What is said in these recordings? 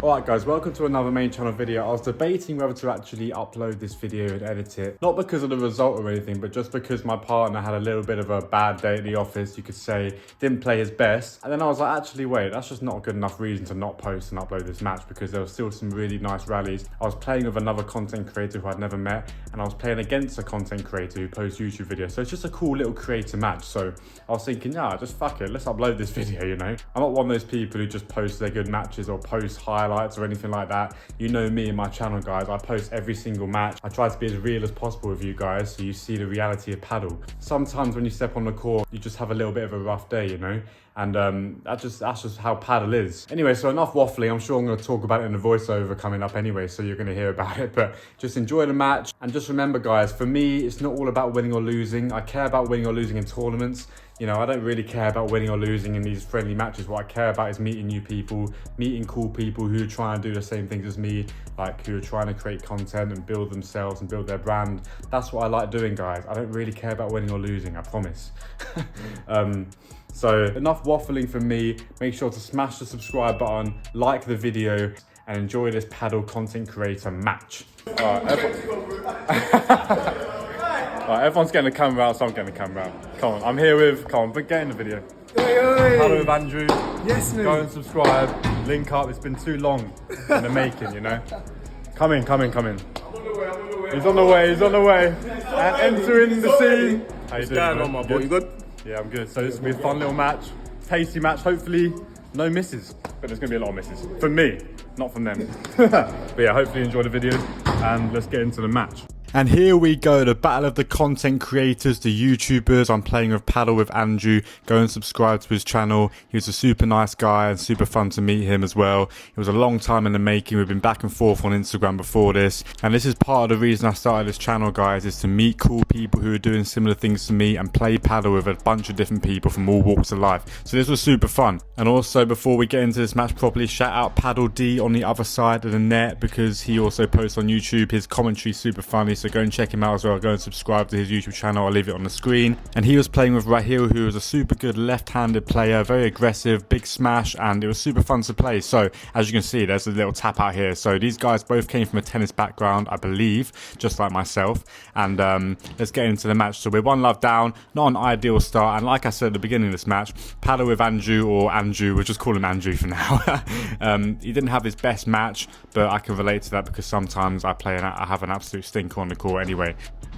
Alright guys, welcome to another main channel video. I was debating whether to actually upload this video and edit it. Not because of the result or anything, but just because my partner had a little bit of a bad day at the office, you could say. Didn't play his best. And then I was like, actually wait, that's just not a good enough reason to not post and upload this match, because there was still some really nice rallies. I was playing with another content creator who I'd never met, and I was playing against a content creator who posts YouTube videos. So it's just a cool little creator match. So I was thinking, yeah, just fuck it, let's upload this video, you know? I'm not one of those people who just post their good matches or post highlights or anything like that. You know me and my channel, guys. I post every single match. I try to be as real as possible with you guys so you see the reality of paddle. Sometimes when you step on the court, you just have a little bit of a rough day, you know? And that's just how paddle is. Anyway, so enough waffling. I'm sure I'm going to talk about it in the voiceover coming up anyway, so you're going to hear about it. But just enjoy the match. And just remember, guys, for me, it's not all about winning or losing. I care about winning or losing in tournaments. You know, I don't really care about winning or losing in these friendly matches. What I care about is meeting new people, meeting cool people who are trying to do the same things as me, like who are trying to create content and build themselves and build their brand. That's what I like doing, guys. I don't really care about winning or losing, I promise. So enough waffling from me. Make sure to smash the subscribe button, like the video, and enjoy this paddle content creator match. Alright, everyone's getting the camera out, so I'm getting the camera out. Come on, I'm here with, but get in the video. Hello with Andrew. Yes, mate. Go and subscribe, link up. It's been too long in the making, you know. Come in. I'm on the way. He's on the way. And entering the scene. How you doing, What's going on, my boy? You good? Yeah, I'm good. So this will be a fun little match, tasty match. Hopefully, no misses, but there's gonna be a lot of misses from me, not from them. But yeah, hopefully you enjoy the video, and let's get into the match. And here we go, the battle of the content creators, the YouTubers. I'm playing with Paddle with Andrew. Go and subscribe to his channel. He was a super nice guy and super fun to meet him as well. It was a long time in the making. We've been back and forth on Instagram before this. And this is part of the reason I started this channel, guys, is to meet cool people who are doing similar things to me and play paddle with a bunch of different people from all walks of life. So this was super fun. And also, before we get into this match properly, shout out Paddle D on the other side of the net, because he also posts on YouTube. His commentary is super funny. So go and check him out as well. Go and subscribe to his YouTube channel. I'll leave it on the screen. And he was playing with Rahil, who was a super good left-handed player, very aggressive, big smash, and it was super fun to play. So as you can see, there's a little tap out here. So these guys both came from a tennis background, I believe, just like myself. And let's get into the match. So we're 1-love down, not an ideal start. And like I said at the beginning of this match, Paddle with Andrew, or Andrew, we'll just call him Andrew for now. He didn't have his best match, but I can relate to that because sometimes I have an absolute stinker on the court anyway.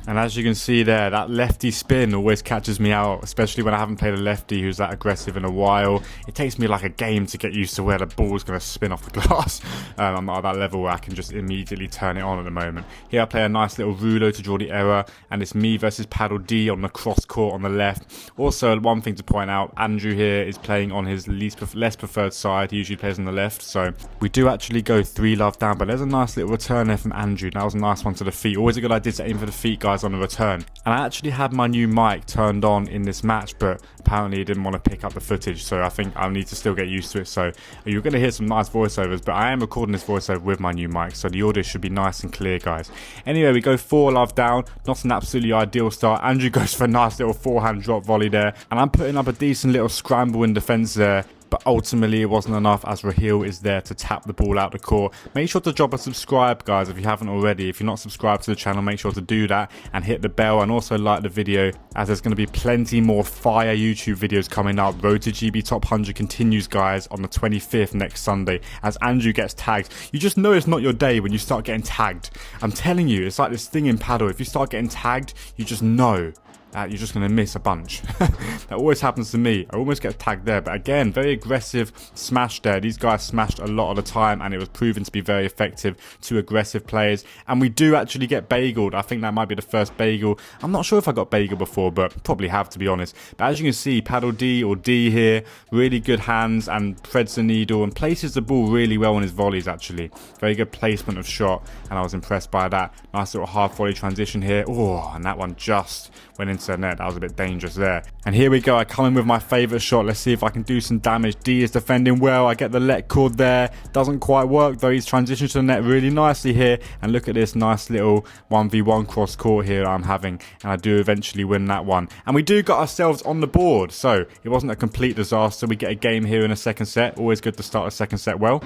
And as you can see there, that lefty spin always catches me out, especially when I haven't played a lefty who's that aggressive in a while. It takes me like a game to get used to where the ball's going to spin off the glass. I'm not at that level where I can just immediately turn it on at the moment. Here I play a nice little rulo to draw the error, and it's me versus Paddle D on the cross court on the left. Also, one thing to point out, Andrew here is playing on his less preferred side. He usually plays on the left, so we do actually go 3-love down, but there's a nice little return there from Andrew. That was a nice one to the feet. Always a good idea to aim for the feet, guys, on the return. And I actually had my new mic turned on in this match, but apparently it didn't want to pick up the footage, so I think I'll need to still get used to it. So you're going to hear some nice voiceovers, but I am recording this voiceover with my new mic, so the audio should be nice and clear, guys. Anyway, we go 4-love down, not an absolutely ideal start. Andrew goes for a nice little forehand drop volley there, and I'm putting up a decent little scramble in defense there. But ultimately it wasn't enough, as Rahil is there to tap the ball out the court. Make sure to drop a subscribe, guys, if you haven't already. If you're not subscribed to the channel, make sure to do that and hit the bell, and also like the video, as there's going to be plenty more fire YouTube videos coming up. Road to GB Top 100 continues, guys, on the 25th next Sunday, as Andrew gets tagged. You just know it's not your day when you start getting tagged. I'm telling you, it's like this thing in paddle. If you start getting tagged, you just know you're just going to miss a bunch. That always happens to me. I almost get tagged there, but again, very aggressive smash there. These guys smashed a lot of the time, and it was proven to be very effective to aggressive players. And we do actually get bageled. I think that might be the first bagel. I'm not sure if I got bageled before, but probably have, to be honest. But as you can see, Paddle D, or D here, really good hands and threads the needle and places the ball really well on his volleys, actually. Very good placement of shot, and I was impressed by that. Nice little half volley transition here. Oh, and that one just went into the net. That was a bit dangerous there. And here we go. I come in with my favourite shot. Let's see if I can do some damage. D is defending well. I get the let cord there. Doesn't quite work though. He's transitioned to the net really nicely here. And look at this nice little 1v1 cross court here I'm having. And I do eventually win that one. And we do got ourselves on the board. So it wasn't a complete disaster. We get a game here in a second set. Always good to start a second set well.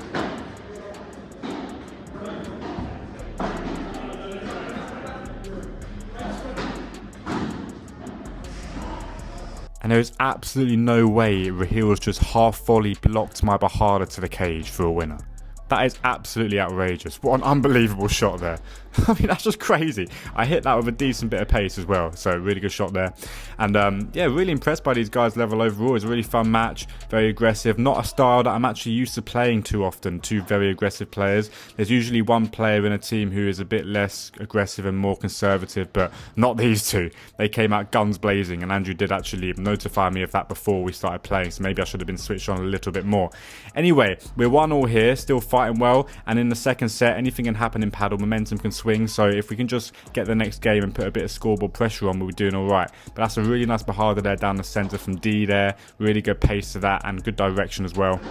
and there is absolutely no way Rahil's just half volley blocked my Bahada to the cage for a winner. That is absolutely outrageous. What an unbelievable shot there. I mean, that's just crazy. I hit that with a decent bit of pace as well. So really good shot there. And yeah, really impressed by these guys' level overall. It's a really fun match. Very aggressive. Not a style that I'm actually used to playing too often. Two very aggressive players. There's usually one player in a team who is a bit less aggressive and more conservative, but not these two. They came out guns blazing, and Andrew did actually notify me of that before we started playing. So maybe I should have been switched on a little bit more. Anyway, we're 1-1 here. Still fighting well. And in the second set, anything can happen in paddle. Momentum can swing. So if we can just get the next game and put a bit of scoreboard pressure on, we'll be doing all right. But that's a really nice Bahada there down the centre from D there. Really good pace to that and good direction as well.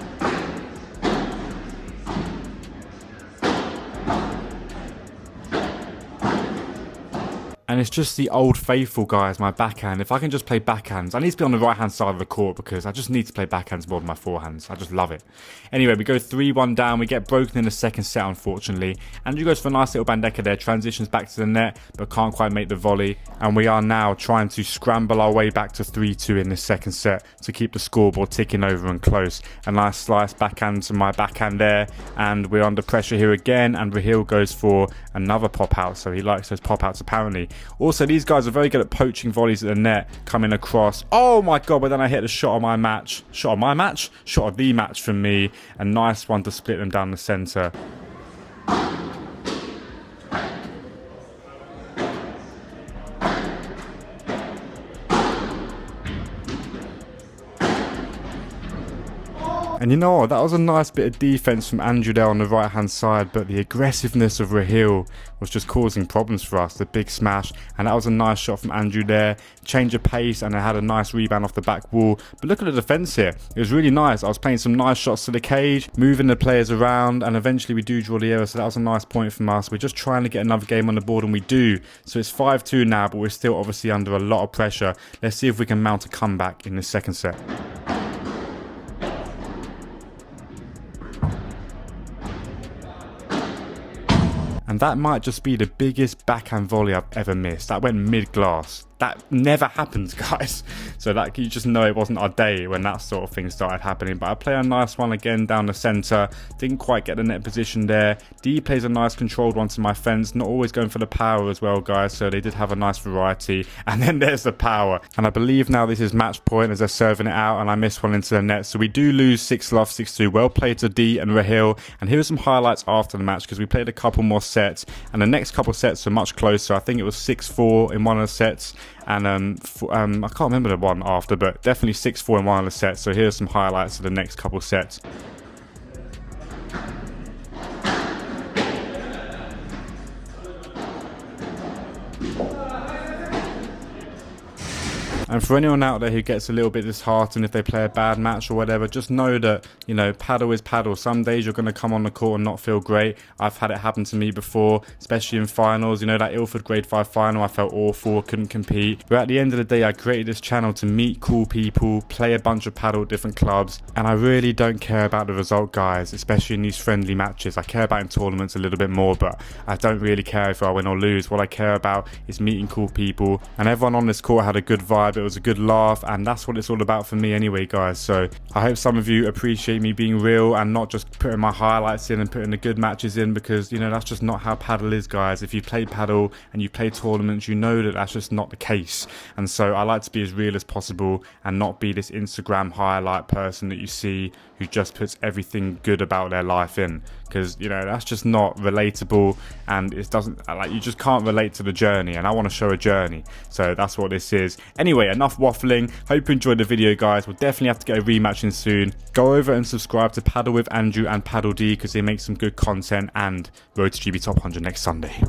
And it's just the old faithful, guys, my backhand. If I can just play backhands, I need to be on the right-hand side of the court because I just need to play backhands more than my forehands. I just love it. Anyway, we go 3-1 down. We get broken in the second set, unfortunately. Andrew goes for a nice little bandeka there, transitions back to the net, but can't quite make the volley. And we are now trying to scramble our way back to 3-2 in this second set to keep the scoreboard ticking over and close. A nice slice backhand to my backhand there. And we're under pressure here again. And Rahil goes for another pop-out, so he likes those pop-outs apparently. Also, these guys are very good at poaching volleys at the net, coming across. Oh my god, but then I hit a shot on my match. Shot on my match? Shot of the match from me. A nice one to split them down the centre. And you know what, that was a nice bit of defence from Andrew there on the right hand side, but the aggressiveness of Rahil was just causing problems for us, the big smash. And that was a nice shot from Andrew there, change of pace, and I had a nice rebound off the back wall. But look at the defence here, it was really nice. I was playing some nice shots to the cage, moving the players around, and eventually we do draw the error, so that was a nice point from us. We're just trying to get another game on the board, and we do. So it's 5-2 now, but we're still obviously under a lot of pressure. Let's see if we can mount a comeback in the second set. And that might just be the biggest backhand volley I've ever missed. That went mid-glass. That never happens, guys. So that you just know it wasn't our day when that sort of thing started happening. But I play a nice one again down the centre. Didn't quite get the net position there. D plays a nice controlled one to my fence. Not always going for the power as well, guys. So they did have a nice variety. And then there's the power. And I believe now this is match point as they're serving it out. And I miss one into the net. So we do lose 6-love, 6-2. Well played to D and Rahil. And here are some highlights after the match because we played a couple more sets. And the next couple sets were much closer. I think it was 6-4 in one of the sets. And I can't remember the one after, but definitely 6-4 in one of the sets. So here's some highlights of the next couple sets. And for anyone out there who gets a little bit disheartened if they play a bad match or whatever, just know that, you know, paddle is paddle. Some days you're going to come on the court and not feel great. I've had it happen to me before, especially in finals. You know, that Ilford Grade 5 final, I felt awful, couldn't compete. But at the end of the day, I created this channel to meet cool people, play a bunch of paddle at different clubs. And I really don't care about the result, guys, especially in these friendly matches. I care about in tournaments a little bit more, but I don't really care if I win or lose. What I care about is meeting cool people. And everyone on this court had a good vibe. It was a good laugh, and that's what it's all about for me anyway, guys. So I hope some of you appreciate me being real and not just putting my highlights in and putting the good matches in, because, you know, that's just not how paddle is, guys. If you play paddle and you play tournaments, you know that that's just not the case. And so I like to be as real as possible and not be this Instagram highlight person that you see who just puts everything good about their life in, because, you know, that's just not relatable, and it doesn't, like, you just can't relate to the journey, and I want to show a journey. So that's what this is. Anyway, enough waffling. Hope you enjoyed the video, guys. We'll definitely have to get a rematch in soon. Go over and subscribe to Paddle with Andrew and Paddle D because they make some good content, and Road to GB Top 100 next Sunday.